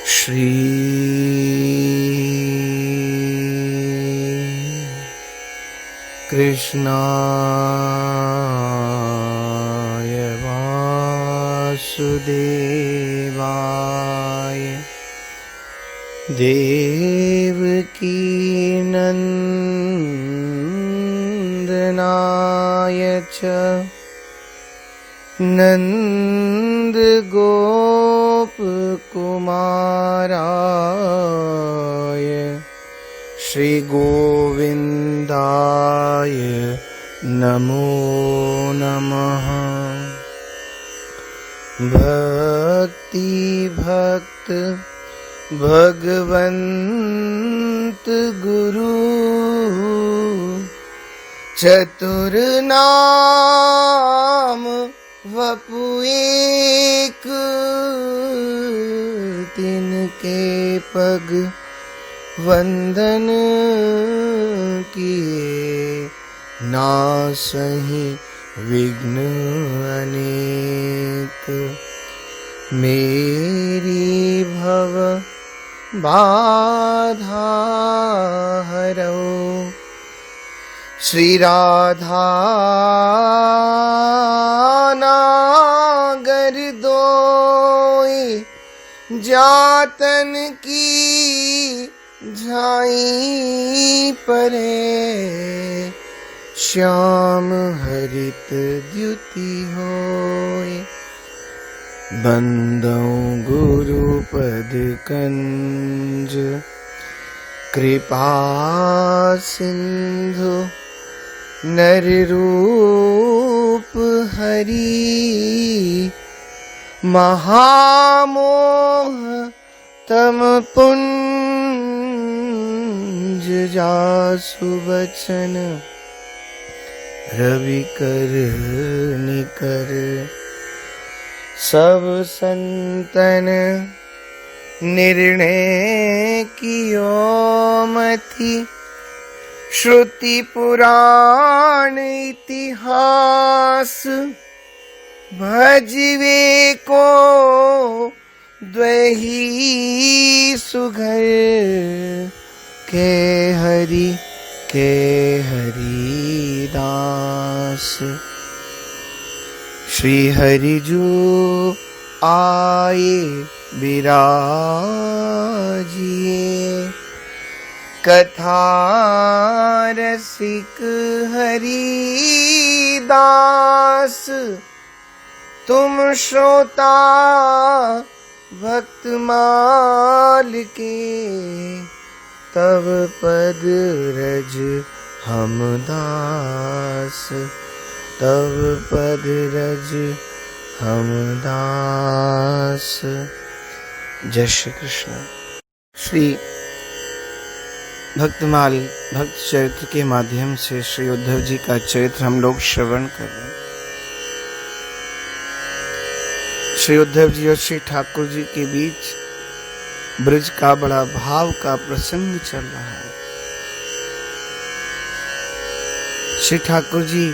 श्री कृष्णाय वासुदेवाय देवकी नंदनाय च नन्दगोपकुमाराय श्री गोविंदाय नमो नमः। भक्ति भक्त भगवंत गुरु चतुर नाम वपु एक, तिनके पग वंदन किए, नासहि विघ्न अनेक। मेरी भव बाधा हरौ श्री राधा नागर दोई, जातन की झाई परे, श्याम हरित द्युति होय। बंदौ गुरुपद कंज, कृपा सिंधु नर रूप हरि, महामोह तम पुंज जासु बचन, रवि कर निकर सब संतन, निर्णय कियो मति, श्रुति पुराण इतिहास, भजवे को द्वही सुघर, के हरिदास। श्री हरिजू आए विराजिए, कथा रसिक हरिदास, तुम श्रोता भक्त माल के, तब पद रज हम दास, तब पद रज हम दास। जय श्री कृष्ण। श्री भक्तमाल भक्त चरित्र के माध्यम से श्री उद्धव जी का चरित्र हम लोग श्रवण कर रहे हैं। श्री उद्धव जी और श्री ठाकुर जी के बीच ब्रज का बड़ा भाव का प्रसंग चल रहा है। श्री ठाकुर जी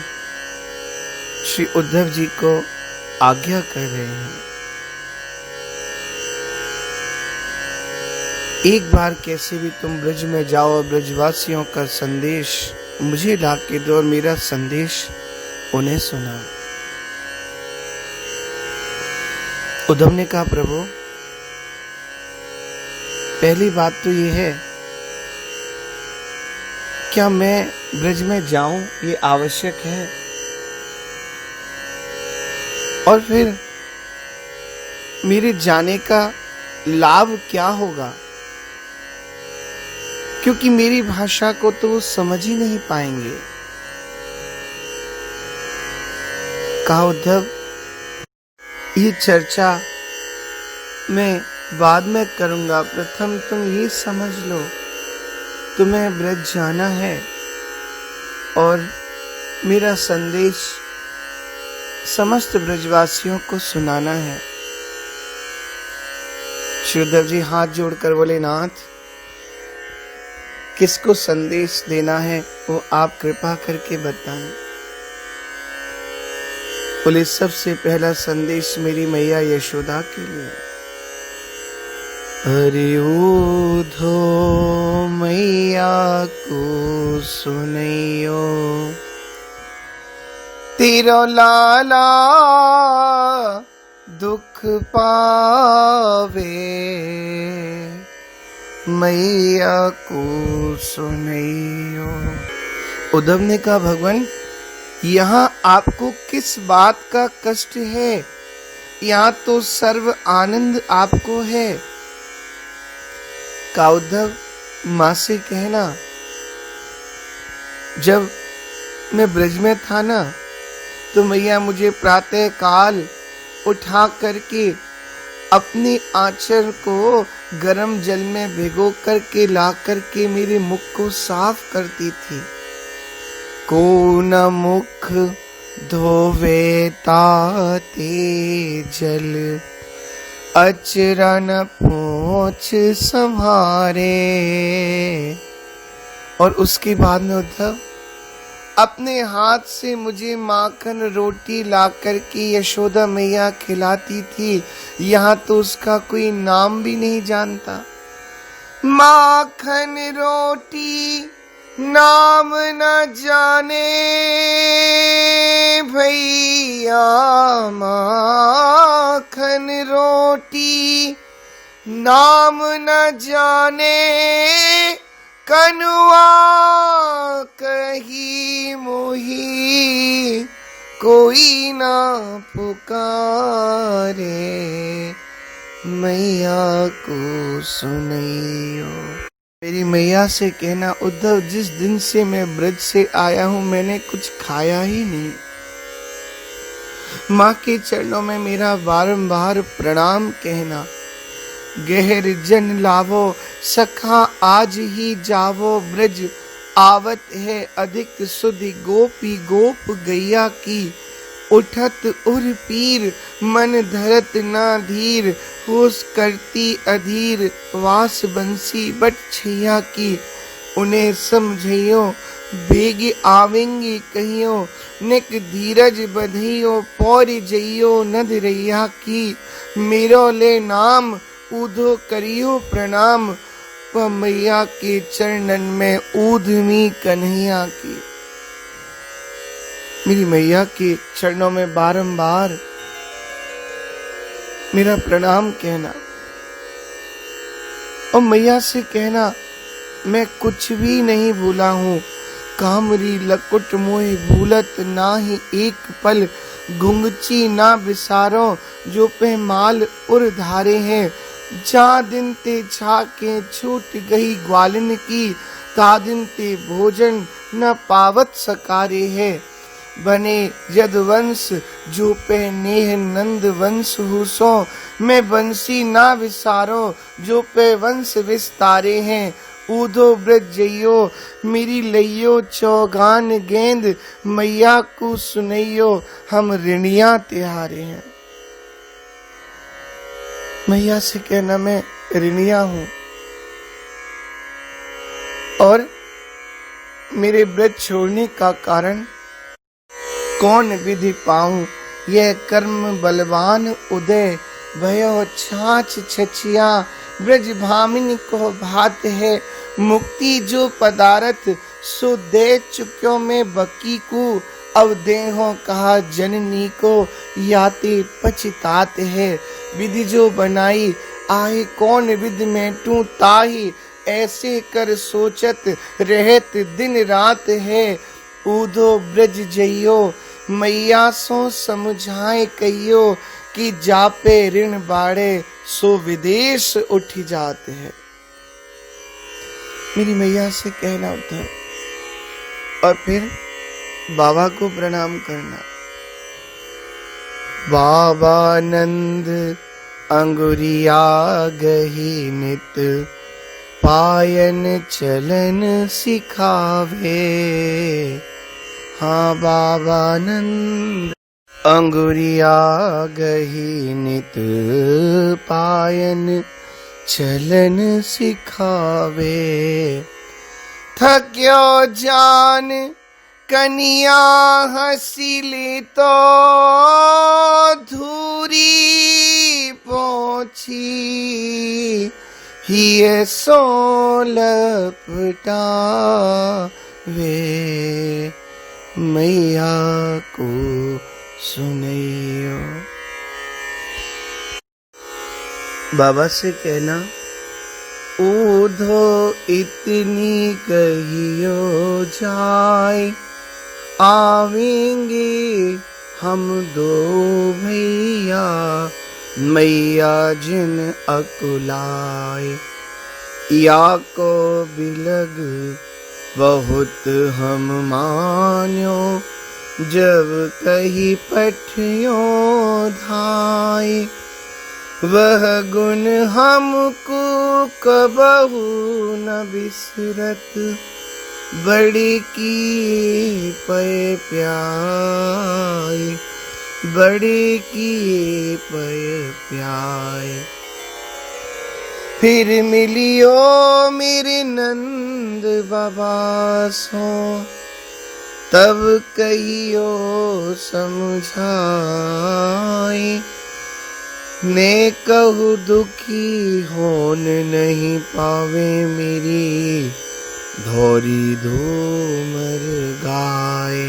श्री उद्धव जी को आज्ञा कर रहे हैं, एक बार कैसे भी तुम ब्रज में जाओ और ब्रजवासियों का संदेश मुझे ला के दो और मेरा संदेश उन्हें सुनाओ। उद्धव ने कहा, प्रभु पहली बात तो ये है, क्या मैं ब्रज में जाऊं ये आवश्यक है, और फिर मेरे जाने का लाभ क्या होगा, क्योंकि मेरी भाषा को तो वो समझ ही नहीं पाएंगे। कहा, उद्धव ये चर्चा मैं बाद में करूंगा, प्रथम तुम ये समझ लो, तुम्हें ब्रज जाना है और मेरा संदेश समस्त ब्रजवासियों को सुनाना है। श्री उद्धव जी हाथ जोड़कर बोले, नाथ किसको संदेश देना है वो आप कृपा करके बताएं। बोले, सबसे पहला संदेश मेरी मैया यशोदा के लिए। अरे ऊधो मैया को सुनैयो, तेरो लाला दुख पावे, मैया को सुनैयो। उद्धव ने कहा, भगवान यहाँ आपको किस बात का कष्ट है? यहाँ तो सर्व आनंद आपको है। का उद्धव माँ से कहना, जब मैं ब्रज में था ना, तो मैया मुझे प्रातः काल उठा करके अपने आंचल को गर्म जल में भिगो करके ला करके मेरे मुख को साफ करती थी। को न मुख धोवे ताते जल, अचरा न पोंछ संभारे। और उसके बाद में उद्धव अपने हाथ से मुझे माखन रोटी ला करके यशोदा मैया खिलाती थी। यहाँ तो उसका कोई नाम भी नहीं जानता। माखन रोटी नाम न जाने भैया, माखन रोटी नाम न जाने, कनुआ कही मोही कोई ना पुकारे, मैया को सुनैयो। मेरी मैया से कहना, उद्धव जिस दिन से मैं ब्रज से आया हूं मैंने कुछ खाया ही नहीं। माँ के चरणों में मेरा बारंबार प्रणाम कहना। गहर जन लावो सखा आज ही जावो, ब्रज आवत है अधिक सुधि गोपी गोप गैया की। उठत उर पीर मन धरत ना धीर, होश करती अधीर वास बंसी बट छैया की। उन्हें समझियो बेग आवेंगी कहियो, निक धीरज बधियो पौरी जइयो नद रैया की। मेरो ले नाम ऊधो करियो प्रणाम, वह मैया के चरणन में ऊधमी कन्हैया की। मेरी मैया के चरणों में बारंबार मेरा प्रणाम कहना और मैया से कहना, मैं कुछ भी नहीं भूला हूँ। कामरी लकुट मोहि भूलत नाही एक पल, घुंगची ना बिसारो जो पे माल उर धारे हैं। जा दिन ते छाके छूट गई ग्वालिन की, ता दिन ते भोजन न पावत सकारे है। बने यदुवंश जो पे नेह नंद वंश हुसो, मैं बंसी ना विसारो जो पे वंश विस्तारे हैं। ऊधो ब्रज जइयो मेरी लइयो चौगान गेंद, मैया को सुनैयो हम ऋणिया तिहारे हैं। मैया से कहना, मैं ऋणिया हूं और मेरे ब्रज छोड़ने का कारण कौन विधि पाऊं। यह कर्म बलवान उदय भयो छाछ छछिया, ब्रज भामिनी को भात है मुक्ति जो पदारथ। सो दे चुक्यों में बकी को, अब देहो कहा जननी को, याते पछतात है। विधि जो बनाई आए कौन विध में तू ताही, ऐसे कर सोचत रहत दिन रात है। ऊधो ब्रज जइयो मैया सो समझाए कहियो, कि जापे ऋण बाड़े सो विदेश उठ जाते हैं। मेरी मैया से कहना उद्धव और फिर बाबा को प्रणाम करना। बाबा नंद अंगुरिया गही नित, पायन चलन सिखावे। हाँ बाबा नंद अंगुरिया गही नित, पायन चलन सिखावे। थक्यो जान कनिया हसीली तो, धूरी पहुंची ये सो लपटा वे मैया को सुनैयो। बाबा से कहना, ऊधो इतनी कहियो जाए, आवेंगे हम दो भैया, मैया जिन अकुलाए। या को बिलग बहुत हम मान्यो, जब कही पठियो धाय। वह गुण हमको कबहू न बिसरत, बड़ी की पय प्याय, बड़ी की पय प्याय। फिर मिलियो मेरे नंद बाबा सो, तब कहियो समझाई। ने कहू दुखी होन नहीं पावे मेरी, धोरी धूमर गाय।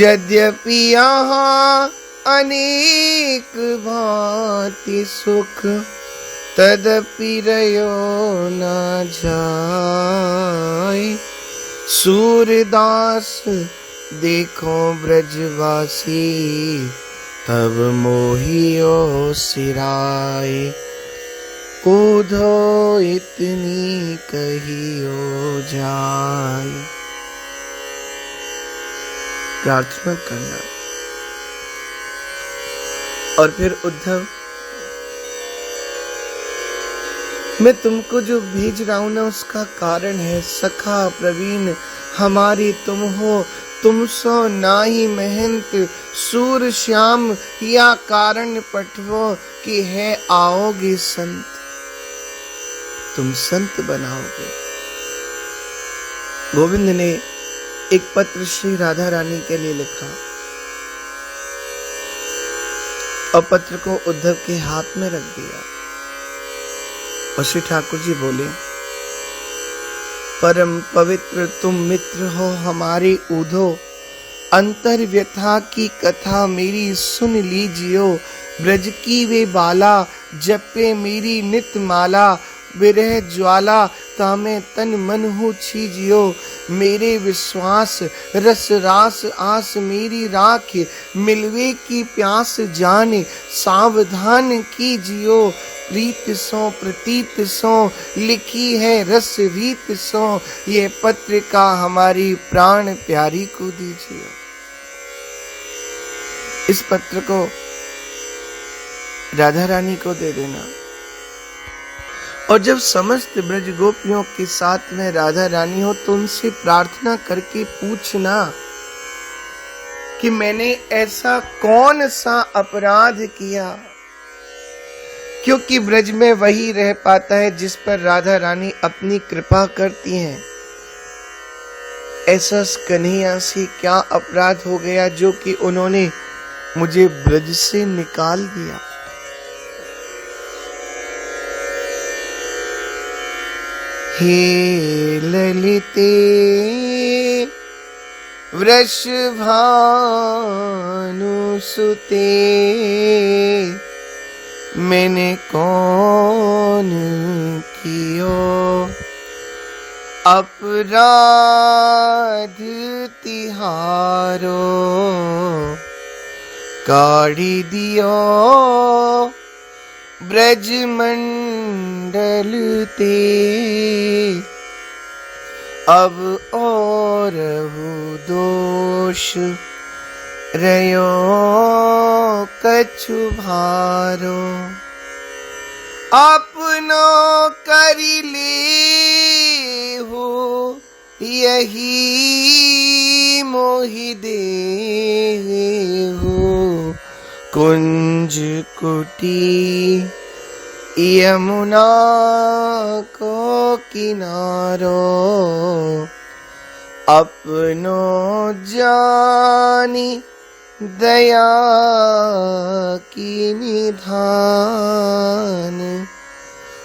यद्यपि यहाँ अनेक भांति सुख, तदपि रयो न जाय। सूरदास देखो ब्रजवासी, तब मोहियो सिराय। कूदो इतनी कहियो जाय। प्रार्थना करना। और फिर उद्धव, मैं तुमको जो भेज रहा हूं ना, उसका कारण है सखा प्रवीण हमारी तुम हो। तुम सो नाही महंत सूर श्याम, या कारण पठवो कि है आओगे संत। तुम संत बनाओगे। गोविंद ने एक पत्र श्री राधा रानी के लिए लिखा और पत्र को उद्धव के हाथ में रख दिया। और श्री ठाकुर जी बोले, परम पवित्र तुम मित्र हो हमारे ऊधो, अंतर व्यथा की कथा मेरी सुन लीजियो। ब्रज की वे बाला, जपे मेरी नित माला। विरह ज्वाला, तामे तन मन हो छीजियो। मेरे विश्वास रस रास आस मेरी राख, मिलवे की प्यास जाने सावधान कीजियो। प्रीत सो प्रतीत सो, लिखी है रस रीत सो। ये पत्रिका हमारी प्राण प्यारी को दीजिए। इस पत्र को राधा रानी को दे देना। और जब समस्त ब्रज गोपियों के साथ में राधा रानी हो, तो उनसे प्रार्थना करके पूछना कि मैंने ऐसा कौन सा अपराध किया, क्योंकि ब्रज में वही रह पाता है जिस पर राधा रानी अपनी कृपा करती हैं। ऐसा कन्हैया से क्या अपराध हो गया जो कि उन्होंने मुझे ब्रज से निकाल दिया। हे ललिते वृषभानुसुते, मैंने कौन कियो अपराध तिहारो। काढ़ी दियो ब्रज मंडल ते, अब और दोष रयो कछु भारो। अपनो करी ले हो यही मोहि दे हो। कुंज कुटी यमुना को किनारो, अपनो जानी दया की निधान।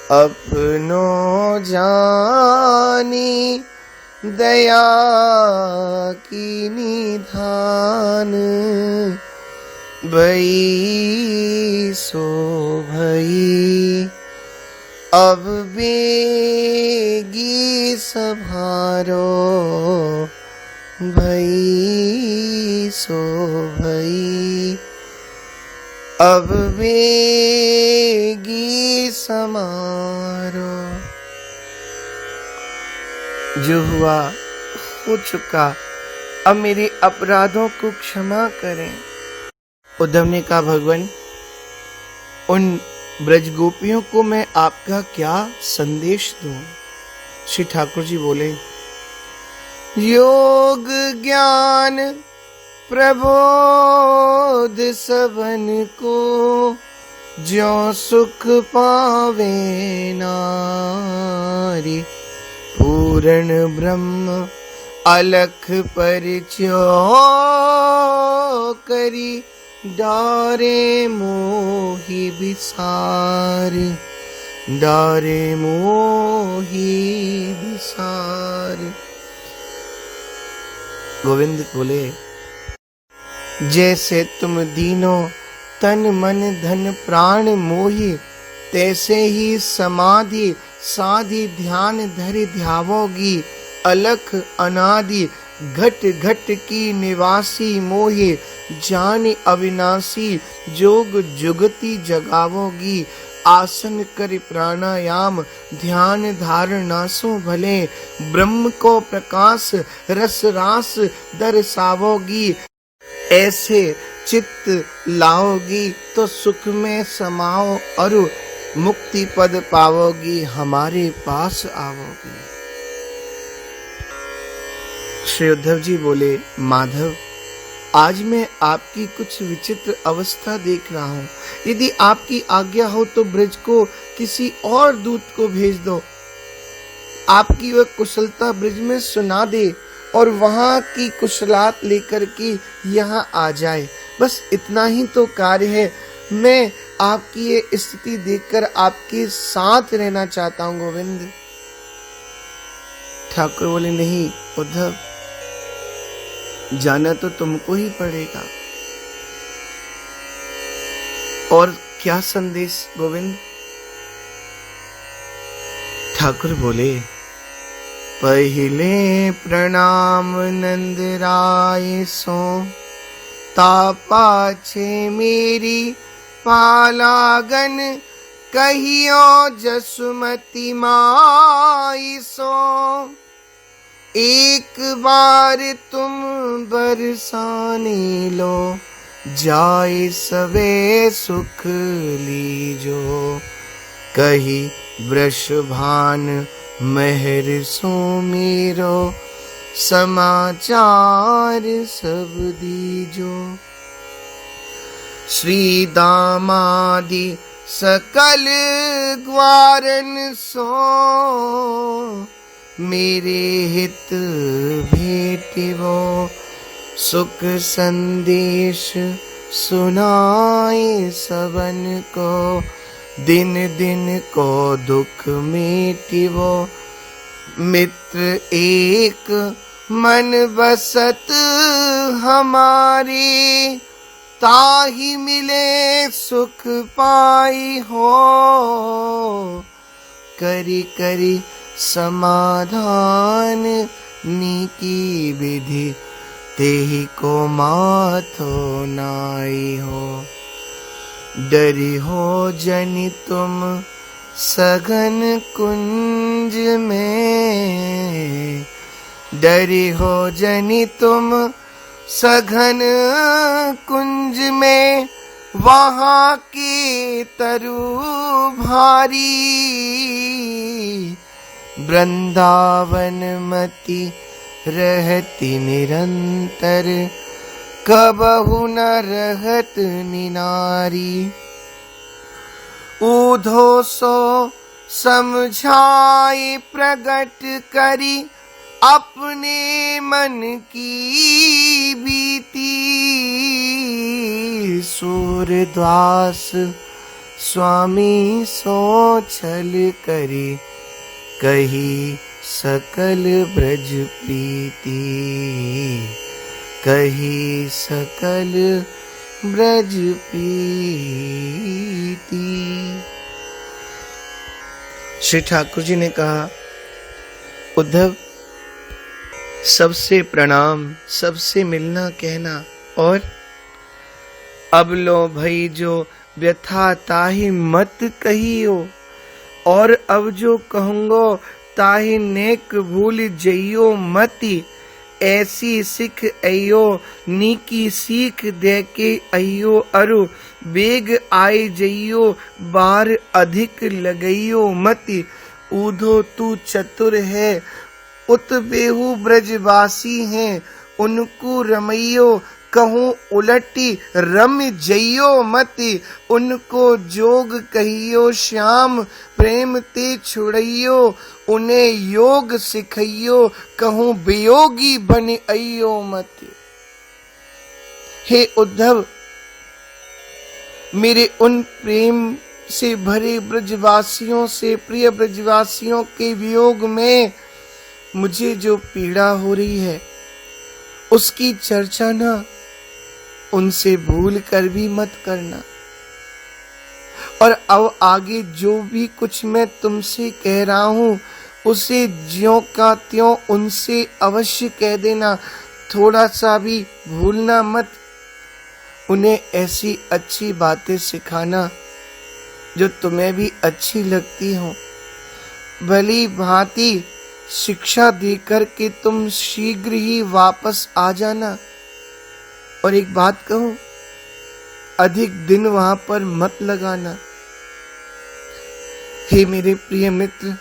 अपनो जानी दया की निधान, भई सो भई अब बेगी सभारो, भई सो भई अब बेगी समारो। जो हुआ हो चुका, अब मेरे अपराधों को क्षमा करें। उद्धव ने कहा, भगवान, उन ब्रज गोपियों को मैं आपका क्या संदेश दूं? श्री ठाकुर जी बोले, योग ज्ञान प्रबोध सबन को, ज्यों सुख पावे नारी, पूर्ण ब्रह्म अलख परिचय करी, डारे मोहि विसार, डारे मोहि विसार। गोविंद बोले, जैसे तुम दीनो तन मन धन प्राण मोहि, तैसे ही समाधि साधि ध्यान धरि ध्यावोगी, अलख अनादि घट घट की निवासी मोहि, जान अविनाशी जोग जुगति जगावोगी, आसन कर प्राणायाम ध्यान धारणासो भले, ब्रह्म को प्रकाश रस रास दर्शावोगी, ऐसे चित्त लाओगी तो सुख में समाओ और मुक्ति पद पाओगी, हमारे पास आवोगी। श्री उद्धव जी बोले, माधव, आज मैं आपकी कुछ विचित्र अवस्था देख रहा हूँ। यदि आपकी आज्ञा हो तो ब्रज को किसी और दूत को भेज दो, आपकी वह कुशलता ब्रज में सुना दे और वहां की कुशलात लेकर के यहाँ आ जाए। बस इतना ही तो कार्य है। मैं आपकी ये स्थिति देखकर आपके साथ रहना चाहता हूँ गोविंद। ठाकुर बोले, नहीं उद्धव, जाना तो तुमको ही पड़ेगा। और क्या संदेश गोविंद? ठाकुर बोले, पहिले प्रणाम नंद राय सो, तापाछे मेरी पालागन, कहियो जसुमती माई सो, एक बार तुम बरसाने लो, जाए सवे सुख लीजो, कही वृषभान मेहर सो मेरो, समाचार सब दीजो। श्री दामादि सकल ग्वारन सो, मेरे हित भेटिवो, सुख संदेश सुनाए सबन को, दिन दिन को दुख मेटिवो, मित्र एक मन बसत हमारे, ताहि मिले सुख पाई हो, करी करी समाधान नीकी विधि, तेहि को माथो नाई हो, डरी हो जनि तुम सघन कुंज में, डरी हो जनि तुम सघन कुंज में, वहाँ की तरु भारी, वृंदावन मति रहती निरंतर, कबहु न रहत निनारी, ऊधो सो समझाए प्रगट करी, अपने मन की बीती, सूरदास स्वामी सो छल करे, कही सकल ब्रज प्रीति, कही सकल ब्रज प्रीति। श्री ठाकुर जी ने कहा, उद्धव सबसे प्रणाम, सबसे मिलना कहना, और अब लो भई जो व्यथा ताहि मत कहियो, और अब जो कहूंगो ताहि नेक भूल जइयो मति, ऐसी सिख अयो नीकी सीख दे के अयो अरु, बेग आए जइयो बार अधिक लगइयो मति, ऊधो तू चतुर है उत बेहू ब्रजवासी हैं, उनको रमइयो कहूँ उलटी रम जइयो मति, उनको जोग कहियो श्याम प्रेम ते छुड़इयो, उन्हें योग सिखइयो कहूँ वियोगी बन अइयो मति। हे उद्धव, मेरे उन प्रेम से भरे ब्रजवासियों से, प्रिय ब्रजवासियों के वियोग में मुझे जो पीड़ा हो रही है, उसकी चर्चा ना उनसे भूल कर भी मत करना। और अब आगे जो भी कुछ मैं तुमसे कह रहा हूं, उसे ज्यों का त्यों उनसे अवश्य कह देना, थोड़ा सा भी भूलना मत। उन्हें ऐसी अच्छी बातें सिखाना जो तुम्हें भी अच्छी लगती हो। भली भांति शिक्षा देकर के तुम शीघ्र ही वापस आ जाना। और एक बात कहूं, अधिक दिन वहां पर मत लगाना। हे मेरे प्रिय मित्र,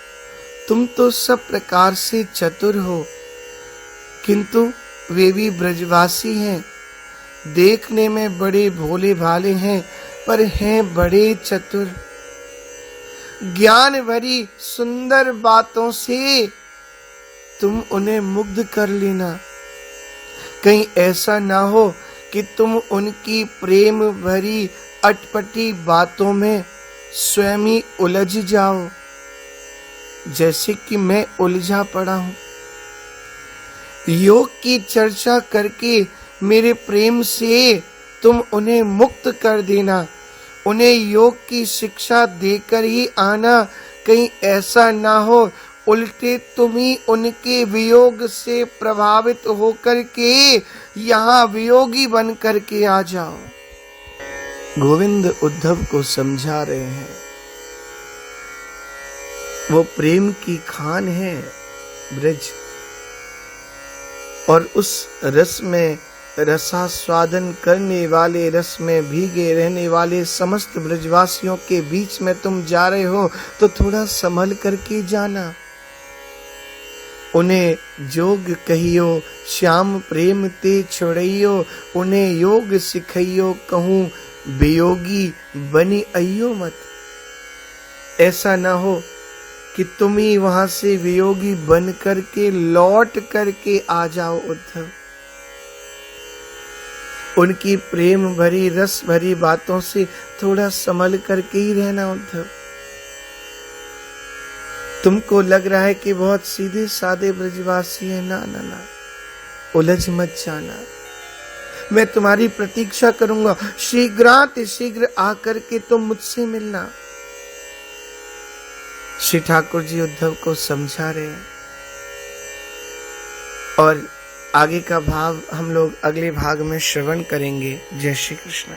तुम तो सब प्रकार से चतुर हो, किंतु वे भी ब्रजवासी हैं। देखने में बड़े भोले भाले हैं, पर हैं बड़े चतुर। ज्ञान भरी सुंदर बातों से तुम उन्हें मुग्ध कर लेना। कहीं ऐसा ना हो कि तुम उनकी प्रेम भरी अटपटी बातों में स्वयं ही उलझ जाओ, जैसे कि मैं उलझा पड़ा हूं। योग की चर्चा करके मेरे प्रेम से तुम उन्हें मुक्त कर देना, उन्हें योग की शिक्षा देकर ही आना। कहीं ऐसा ना हो उल्टे तुम ही उनके वियोग से प्रभावित होकर के यहाँ वियोगी बन करके आ जाओ। गोविंद उद्धव को समझा रहे हैं, वो प्रेम की खान है ब्रज, और उस रस में रसास्वादन करने वाले, रस में भीगे रहने वाले समस्त ब्रजवासियों के बीच में तुम जा रहे हो, तो थोड़ा संभल करके जाना। उन्हें जोग कहियो श्याम प्रेम ते छोड़इयो, उन्हें योग सिखइयो कहूँ वियोगी बनी अइयो मत। ऐसा ना हो कि तुम ही वहां से वियोगी बन करके लौट करके आ जाओ उद्धव। उनकी प्रेम भरी रस भरी बातों से थोड़ा संभल करके ही रहना उद्धव। तुमको लग रहा है कि बहुत सीधे सादे ब्रजवासी है, ना ना ना, उलझ मत जाना। मैं तुम्हारी प्रतीक्षा करूंगा, शीघ्राति शीघ्र आकर के तुम मुझसे मिलना। श्री ठाकुर जी उद्धव को समझा रहे हैं, और आगे का भाव हम लोग अगले भाग में श्रवण करेंगे। जय श्री कृष्ण।